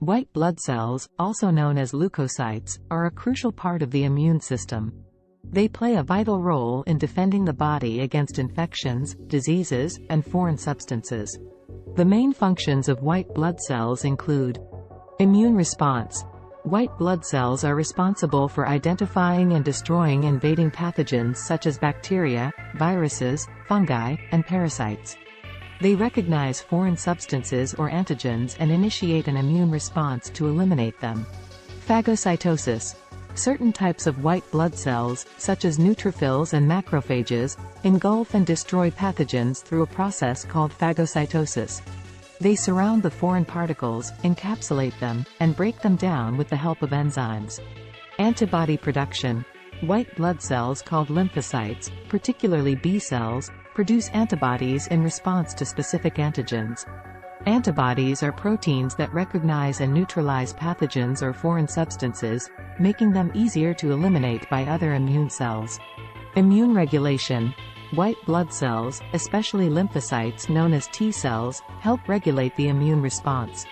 White blood cells, also known as leukocytes, are a crucial part of the immune system. They play a vital role in defending the body against infections, diseases, and foreign substances. The main functions of white blood cells include immune response. White blood cells are responsible for identifying and destroying invading pathogens such as bacteria, viruses, fungi, and parasites. They recognize foreign substances or antigens and initiate an immune response to eliminate them. Phagocytosis. Certain types of white blood cells, such as neutrophils and macrophages, engulf and destroy pathogens through a process called phagocytosis. They surround the foreign particles, encapsulate them, and break them down with the help of enzymes. Antibody production. White blood cells called lymphocytes, particularly B cells, produce antibodies in response to specific antigens. Antibodies are proteins that recognize and neutralize pathogens or foreign substances, making them easier to eliminate by other immune cells. Immune regulation. White blood cells, especially lymphocytes known as T cells, help regulate the immune response.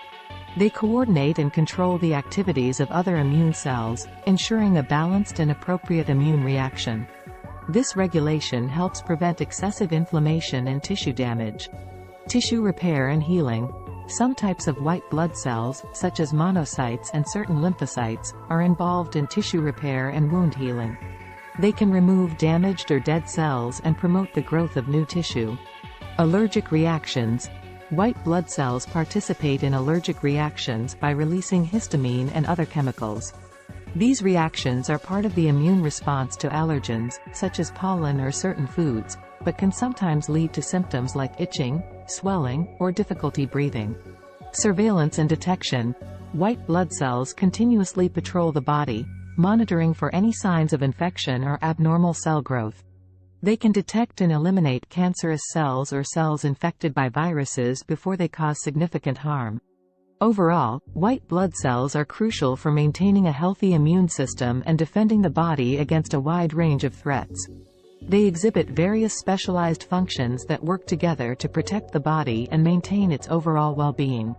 They coordinate and control the activities of other immune cells, ensuring a balanced and appropriate immune reaction. This regulation helps prevent excessive inflammation and tissue damage. Tissue repair and healing. Some types of white blood cells, such as monocytes and certain lymphocytes, are involved in tissue repair and wound healing. They can remove damaged or dead cells and promote the growth of new tissue. Allergic reactions. White blood cells participate in allergic reactions by releasing histamine and other chemicals. These reactions are part of the immune response to allergens, such as pollen or certain foods, but can sometimes lead to symptoms like itching, swelling, or difficulty breathing. Surveillance and detection. White blood cells continuously patrol the body, monitoring for any signs of infection or abnormal cell growth. They can detect and eliminate cancerous cells or cells infected by viruses before they cause significant harm. Overall, white blood cells are crucial for maintaining a healthy immune system and defending the body against a wide range of threats. They exhibit various specialized functions that work together to protect the body and maintain its overall well-being.